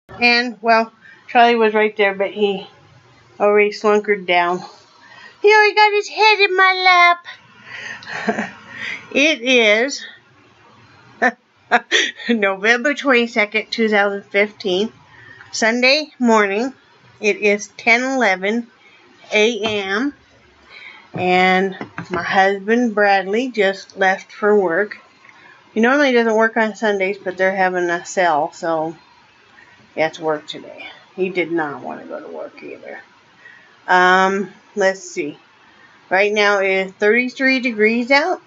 And, well, Charlie was right there, but he already slunkered down. He already got his head in my lap. It is November 22nd, 2015, Sunday morning. It is 10:11 a.m. and my husband Bradley just left for work. He normally doesn't work on Sundays, but they're having a sale, so he has to work today. He did not want to go to work either. Let's see. Right now it is 33 degrees out.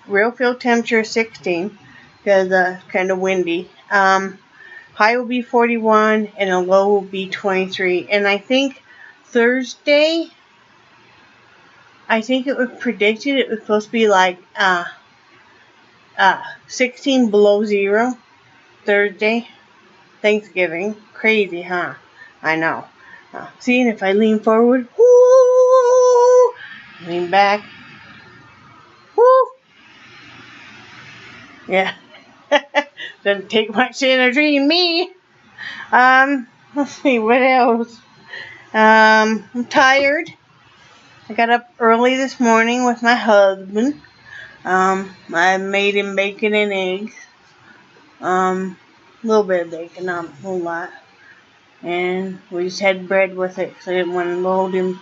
Real feel temperature 16 because it's kind of windy. High will be 41 and a low will be 23. And I think Thursday, it was predicted it was supposed to be like 16 below zero Thursday. Thanksgiving. Crazy, huh? I know. See, and if I lean forward, whoo, lean back, whoo. Yeah. Doesn't take much to entertain me. Let's see, what else? I'm tired. I got up early this morning with my husband. I made him bacon and eggs. A little bit of bacon, not a whole lot. And we just had bread with it because I didn't want to load him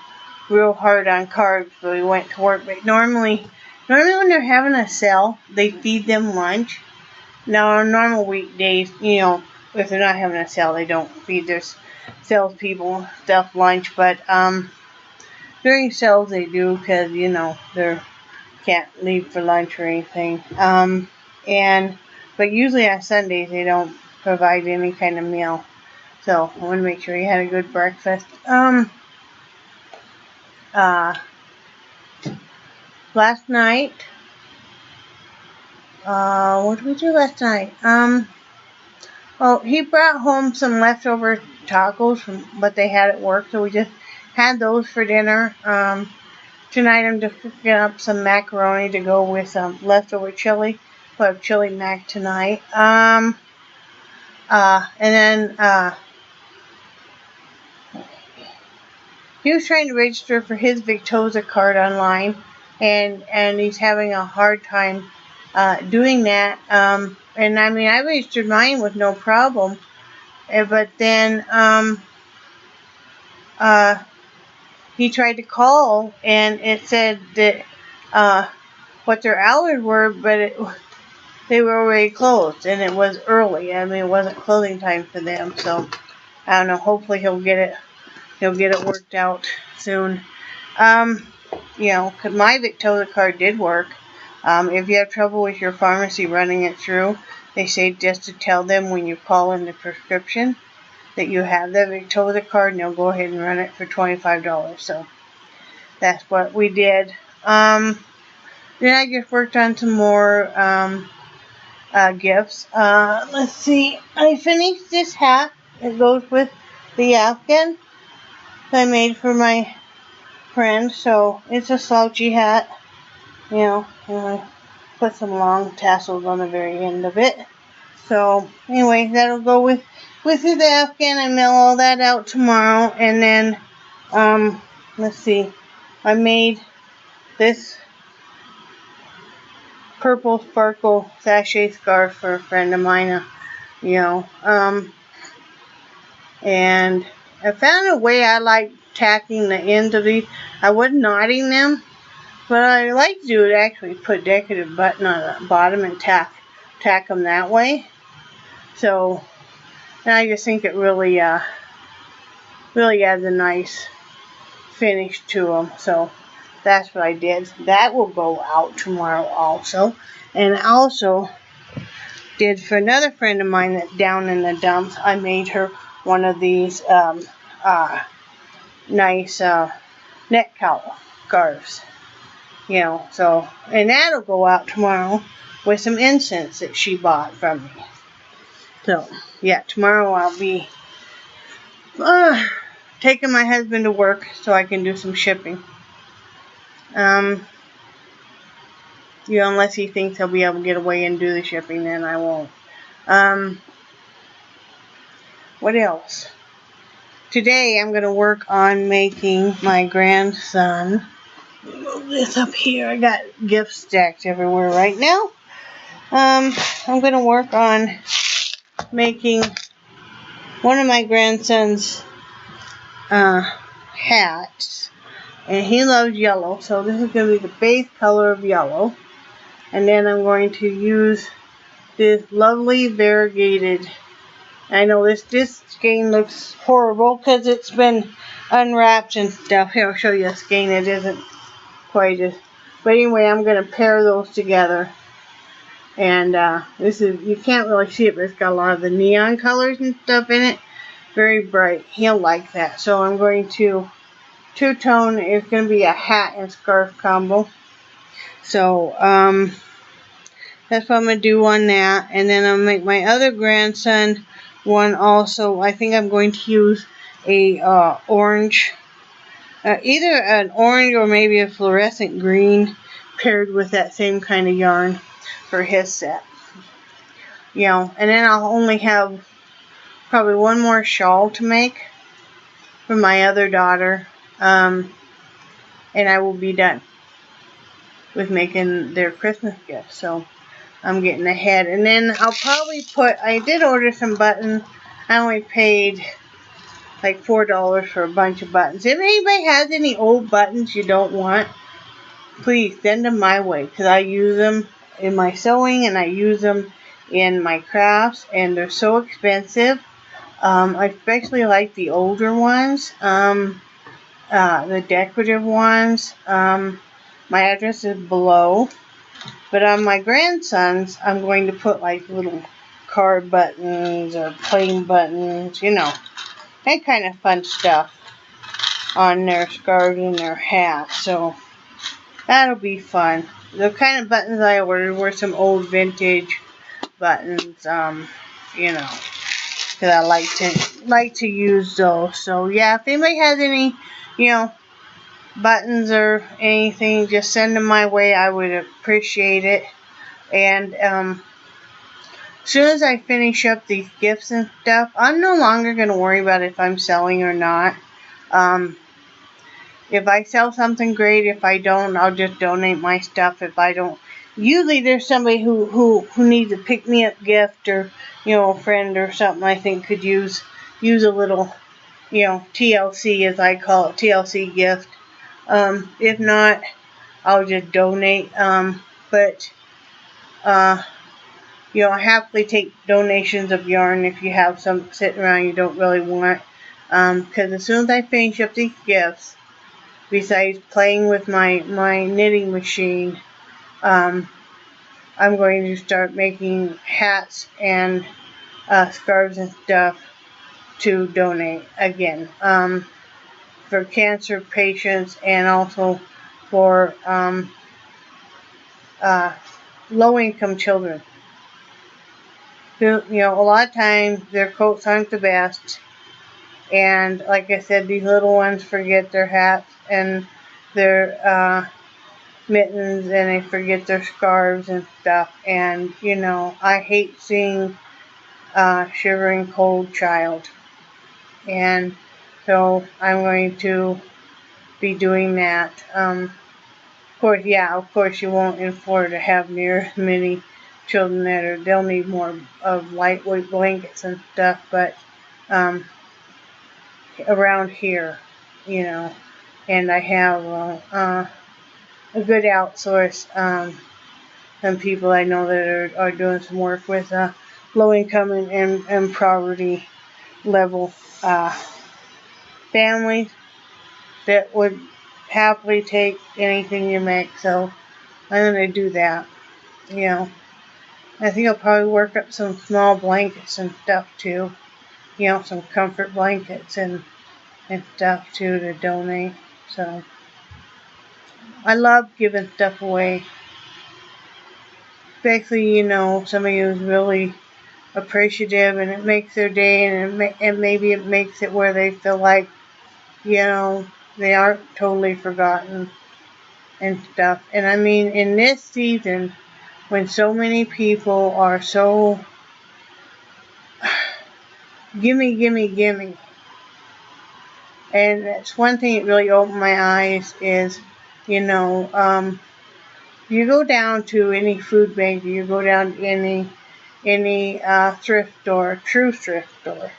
real hard on carbs, so he went to work. But normally when they're having a sale, they feed them lunch. Now, on normal weekdays, if they're not having a sale, they don't feed their salespeople stuff lunch. But during sales, they do because, they can't leave for lunch or anything. But usually on Sundays, they don't provide any kind of meal. So I want to make sure he had a good breakfast. Last night, what did we do last night? He brought home some leftover tacos from what they had at work, so we just had those for dinner. Tonight I'm just cooking up some macaroni to go with some leftover chili. We'll have chili mac tonight. And then he was trying to register for his Victoza card online, and he's having a hard time doing that. And I mean, I registered mine with no problem, but then he tried to call, and it said that what their hours were, but they were already closed, and it was early. I mean, it wasn't closing time for them, so I don't know. Hopefully, he'll get it worked out soon. Because my Victoza card did work. If you have trouble with your pharmacy running it through, they say just to tell them when you call in the prescription that you have the Victoza card, and they'll go ahead and run it for $25. So that's what we did. Then I just worked on some more gifts. Let's see. I finished this hat. It goes with the Afghan that I made for my friend. So it's a slouchy hat. And I put some long tassels on the very end of it. So anyway, that'll go with the Afghan. I mail all that out tomorrow. And then, let's see. I made this purple sparkle sachet scarf for a friend of mine. And I found a way I like tacking the ends of these. I was knotting them, but I like to do it actually put decorative button on the bottom and tack them that way. So, and I just think it really adds a nice finish to them. So that's what I did. That will go out tomorrow also. And I also did for another friend of mine that's down in the dumps. I made her one of these nice neck cowl scarves. So, and that'll go out tomorrow with some incense that she bought from me. So, yeah, tomorrow I'll be taking my husband to work so I can do some shipping. Unless he thinks he'll be able to get away and do the shipping, then I won't. what else? Today I'm going to work on making my grandson. Move this up here. I got gifts stacked everywhere right now. I'm going to work on making one of my grandson's hats. And he loves yellow, so this is going to be the base color of yellow. And then I'm going to use this lovely variegated. I know this skein looks horrible because it's been unwrapped and stuff. Here, I'll show you a skein. It isn't quite as... But anyway, I'm going to pair those together. And this is... You can't really see it, but it's got a lot of the neon colors and stuff in it. Very bright. He'll like that. So I'm going to two-tone. It's going to be a hat and scarf combo. So, that's what I'm going to do on that. And then I'll make my other grandson one also. I think I'm going to use a orange, either an orange or maybe a fluorescent green paired with that same kind of yarn for his set. You know, and then I'll only have probably one more shawl to make for my other daughter. And I will be done with making their Christmas gift. So I'm getting ahead. And then I'll probably put, I did order some buttons. I only paid like $4 for a bunch of buttons. If anybody has any old buttons you don't want, please send them my way, because I use them in my sewing and I use them in my crafts, and they're so expensive. I especially like the older ones, the decorative ones. My address is below. But on my grandsons, I'm going to put like little card buttons or plain buttons, you know, that kind of fun stuff on their scarves and their hats. So that'll be fun. The kind of buttons I ordered were some old vintage buttons, you know, because I like to use those. So yeah, if anybody has any, you know, buttons or anything, just send them my way. I would appreciate it. And as soon as I finish up these gifts and stuff, I'm no longer going to worry about if I'm selling or not. If I sell something, great. If I don't, I'll just donate my stuff. If I don't, usually there's somebody who needs a pick-me-up gift, or, you know, a friend or something I think could use a little, you know, TLC, as I call it, TLC gift. If not, I'll just donate. But you know, I happily take donations of yarn if you have some sitting around you don't really want. Because as soon as I finish up these gifts, besides playing with my knitting machine, I'm going to start making hats and scarves and stuff to donate again. For cancer patients, and also for low-income children. You know, a lot of times their coats aren't the best, and like I said, these little ones forget their hats and their mittens, and they forget their scarves and stuff. And you know, I hate seeing shivering cold child. And so I'm going to be doing that. Of course, you won't in Florida have near as many children they'll need more of lightweight blankets and stuff, but around here, you know, and I have a good outsource, some people I know that are doing some work with low income and poverty level families that would happily take anything you make. So I'm going to do that. You know, I think I'll probably work up some small blankets and stuff too. You know, some comfort blankets and stuff too to donate. So I love giving stuff away. Especially, you know, somebody who's really appreciative, and it makes their day, and maybe it makes it where they feel like, you know, they aren't totally forgotten and stuff. And I mean, in this season, when so many people are so gimme, gimme, gimme. And that's one thing that really opened my eyes is, you know, you go down to any food bank, you go down to any thrift store, true thrift store,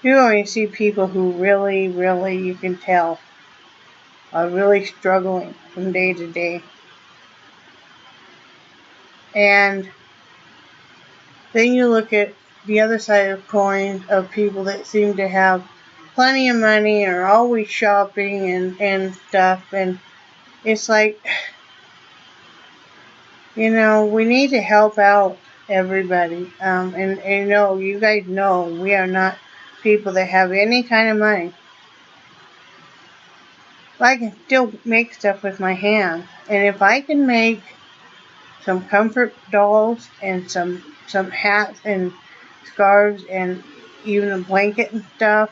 you're going to see people who really, really, you can tell, are really struggling from day to day. And then you look at the other side of the coin of people that seem to have plenty of money and are always shopping and stuff. And it's like, you know, we need to help out everybody. And you know, you guys know we are not people that have any kind of money. I can still make stuff with my hands. And if I can make some comfort dolls and some hats and scarves and even a blanket and stuff,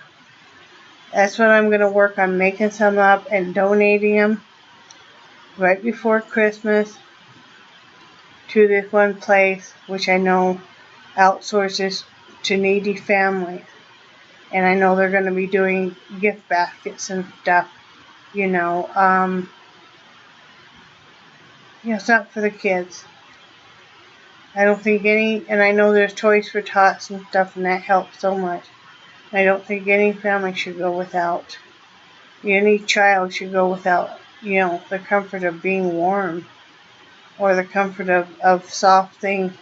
that's what I'm going to work on, making some up and donating them right before Christmas to this one place, which I know outsources to needy families. And I know they're going to be doing gift baskets and stuff, you know, something for the kids. I don't think and I know there's Toys for Tots and stuff, and that helps so much. I don't think any family should go without, any child should go without, you know, the comfort of being warm, or the comfort of soft things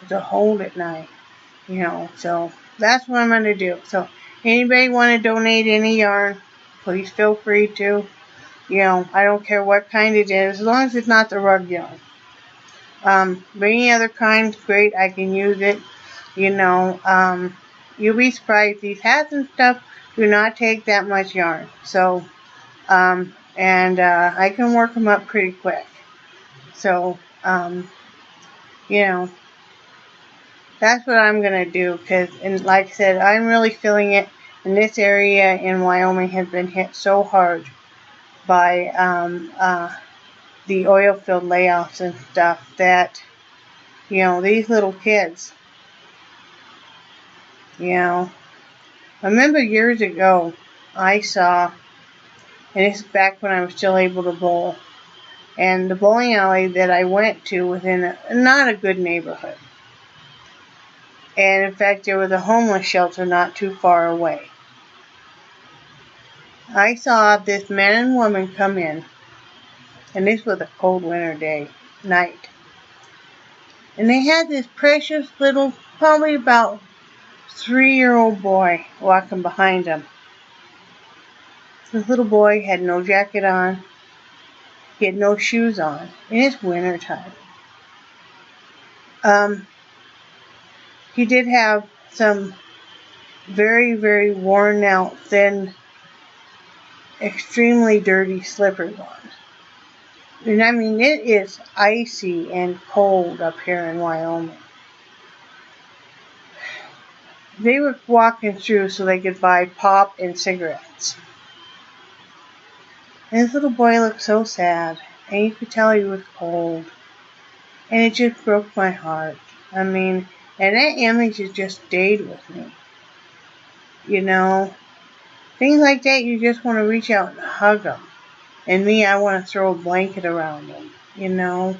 to hold at night, you know. So that's what I'm going to do. So anybody want to donate any yarn, please feel free to. You know, I don't care what kind it is, as long as it's not the rug yarn. But any other kind, great, I can use it. You know, you'll be surprised. These hats and stuff do not take that much yarn. So, I can work them up pretty quick. So, you know, that's what I'm going to do. And like I said, I'm really feeling it. And this area in Wyoming has been hit so hard by the oil field layoffs and stuff that, you know, these little kids, you know, I remember years ago I saw, and this is back when I was still able to bowl, and the bowling alley that I went to was in not a good neighborhood. And in fact, there was a homeless shelter not too far away. I saw this man and woman come in, and this was a cold winter night. And they had this precious little, probably about 3-year-old boy walking behind them. This little boy had no jacket on. He had no shoes on. And it's winter time. He did have some very, very worn out, thin, extremely dirty slippers on. And I mean, it is icy and cold up here in Wyoming. They were walking through so they could buy pop and cigarettes. And this little boy looked so sad, and you could tell he was cold. And it just broke my heart. I mean, and that image has just stayed with me. You know, things like that, you just want to reach out and hug them. And me, I want to throw a blanket around them, you know.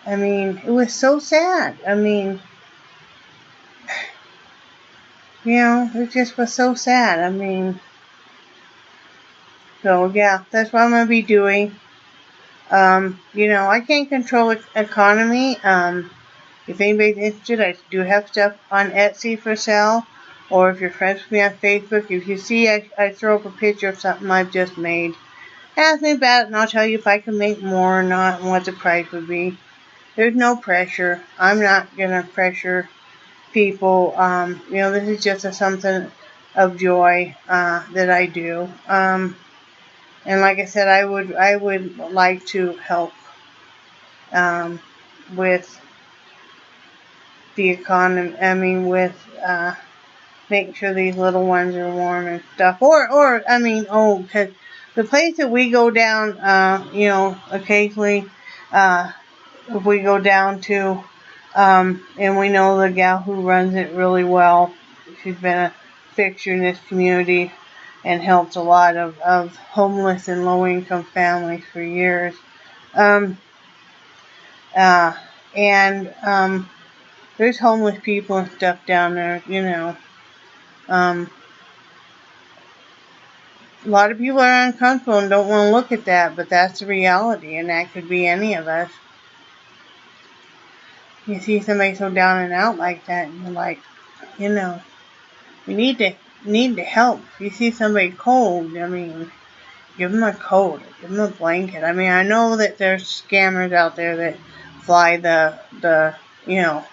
I mean, it was so sad. I mean, you know, it just was so sad. I mean, so yeah, that's what I'm going to be doing. You know, I can't control the economy. If anybody's interested, I do have stuff on Etsy for sale. Or if you're friends with me on Facebook, if you see I throw up a picture of something I've just made, ask me about it and I'll tell you if I can make more or not and what the price would be. There's no pressure. I'm not going to pressure people. You know, this is just something of joy that I do. And like I said, I would like to help with the economy. I mean, with making sure these little ones are warm and stuff. Or I mean, because the place that we go down, you know, occasionally, if we go down to, and we know the gal who runs it really well, She's been a fixture in this community and helped a lot of homeless and low-income families for years. There's homeless people and stuff down there, you know. A lot of people are uncomfortable and don't want to look at that, but that's the reality, and that could be any of us. You see somebody so down and out like that, and you're like, you know, we need to help. If you see somebody cold, I mean, give them a coat, give them a blanket. I mean, I know that there's scammers out there that fly the you know,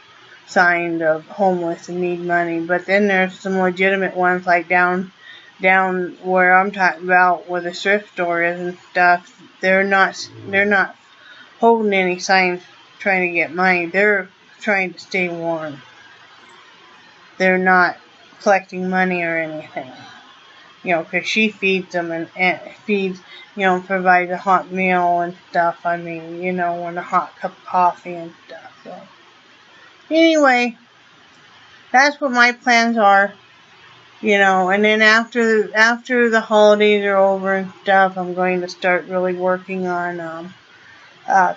sign of homeless and need money, but then there's some legitimate ones like down where I'm talking about, where the thrift store is and stuff. They're not holding any signs trying to get money. They're trying to stay warm. They're not collecting money or anything. You know, because she feeds them and feeds, you know, provides a hot meal and stuff. I mean, you know, and a hot cup of coffee and stuff. So anyway, that's what my plans are. You know, and then after the holidays are over and stuff, I'm going to start really working on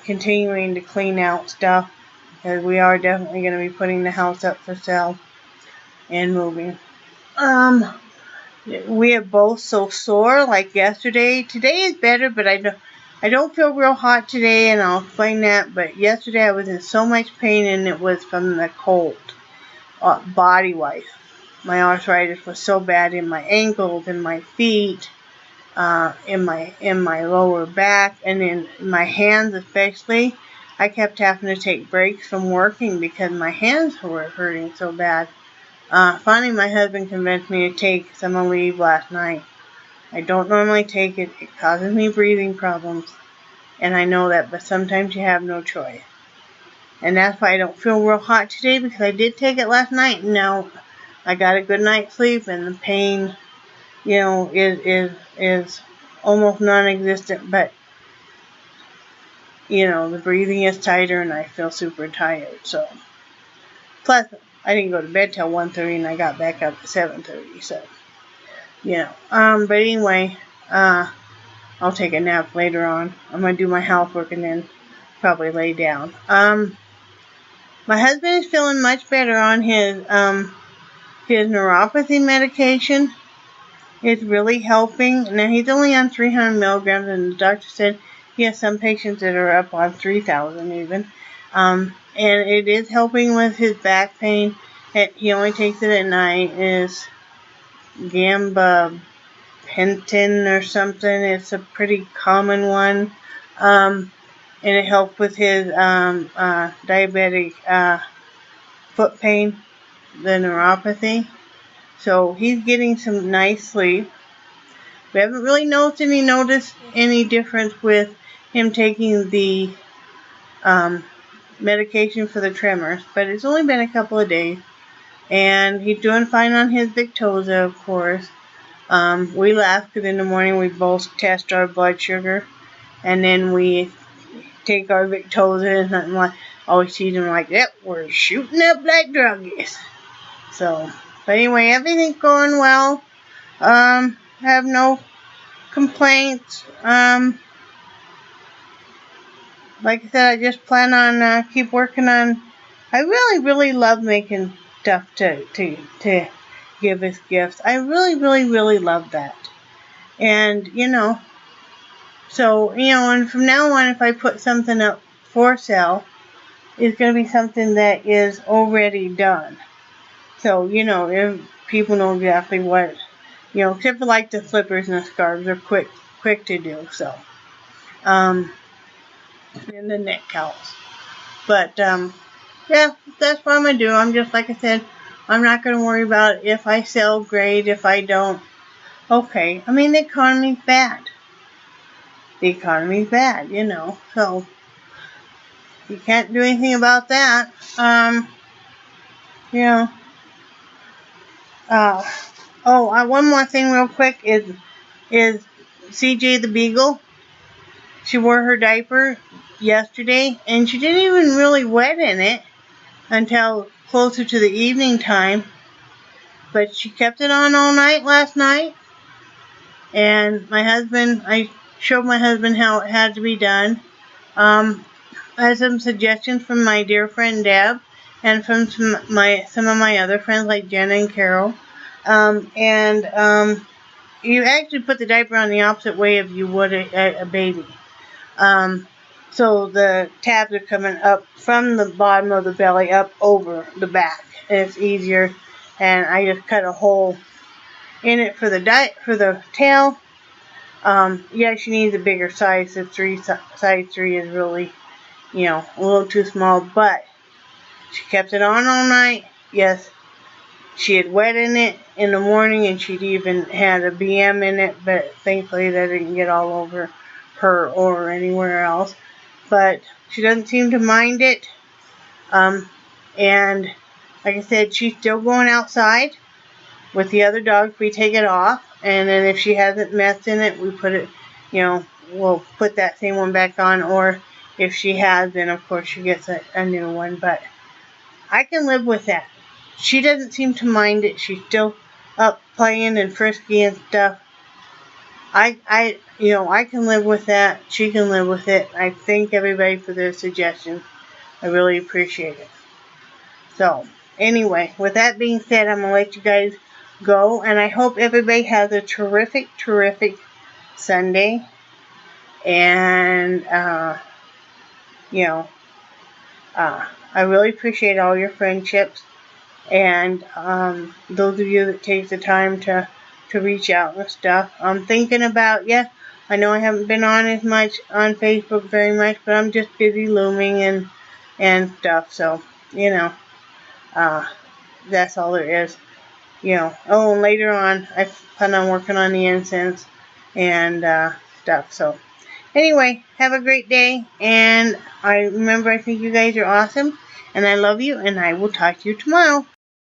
continuing to clean out stuff, because we are definitely going to be putting the house up for sale and moving. We are both so sore, like yesterday. Today is better, but I don't feel real hot today, and I'll explain that. But yesterday I was in so much pain, and it was from the cold, body-wise. My arthritis was so bad in my ankles, in my feet, in my lower back, and in my hands especially. I kept having to take breaks from working because my hands were hurting so bad. Finally, my husband convinced me to take some leave last night. I don't normally take it. It causes me breathing problems, and I know that, but sometimes you have no choice. And that's why I don't feel real hot today, because I did take it last night, and now I got a good night's sleep, and the pain, you know, is almost non-existent, but, you know, the breathing is tighter, and I feel super tired, so. Plus, I didn't go to bed till 1:30, and I got back up at 7:30, so, you know. But anyway, I'll take a nap later on. I'm going to do my housework and then probably lay down. My husband is feeling much better on his neuropathy medication. It's really helping. Now, he's only on 300 milligrams, and the doctor said he has some patients that are up on 3,000 even. And it is helping with his back pain. He only takes it at night. It's gabapentin or something. It's a pretty common one. And it helps with his diabetic foot pain, the neuropathy. So he's getting some nice sleep. We haven't really noticed any difference with him taking the medication for the tremors, but it's only been a couple of days, and he's doing fine on his Victoza, of course. We laugh because in the morning we both test our blood sugar, and then we take our Victoza, and nothing like, always see them like, yep, we're shooting up like druggies. So, but anyway, everything's going well. I have no complaints. Like I said, I just plan on keep working on. I really love making stuff to give as gifts. I really love that. And you know, so you know, and from now on, if I put something up for sale, it's going to be something that is already done. So you know, if people know exactly what, you know, except for like the slippers and the scarves, they're quick to do. So, and the neck counts. But, yeah, that's what I'm going to do. I'm just, like I said, I'm not going to worry about if I sell, great. If I don't, okay. I mean, the economy's bad. The economy's bad, you know. So, you can't do anything about that. You know. One more thing real quick is CJ the Beagle. She wore her diaper yesterday, and she didn't even really wet in it until closer to the evening time. But she kept it on all night last night. And I showed my husband how it had to be done. I had some suggestions from my dear friend Deb, and from some of my other friends like Jenna and Carol. You actually put the diaper on the opposite way if you would a baby. So the tabs are coming up from the bottom of the belly up over the back, and it's easier. And I just cut a hole in it for the tail. Yeah, she needs a bigger size. The size 3 is really, a little too small, but she kept it on all night. Yes, she had wet in it in the morning, and she'd even had a BM in it, but thankfully that didn't get all over her or anywhere else. But she doesn't seem to mind it. And like I said, she's still going outside with the other dogs. We take it off, and then if she hasn't messed in it, we put it, we'll put that same one back on, or if she has, then of course she gets a new one. But I can live with that. She doesn't seem to mind it. She's still up playing and frisky and stuff. I can live with that. She can live with it. I thank everybody for their suggestions. I really appreciate it. So, anyway, with that being said, I'm going to let you guys go, and I hope everybody has a terrific, terrific Sunday. And, I really appreciate all your friendships, and those of you that take the time to reach out and stuff. I'm thinking about you. I know I haven't been on as much on Facebook very much, but I'm just busy looming and stuff. So, that's all there is. Oh, and later on, I plan on working on the incense and stuff. So, anyway, have a great day. And I think you guys are awesome. And I love you. And I will talk to you tomorrow.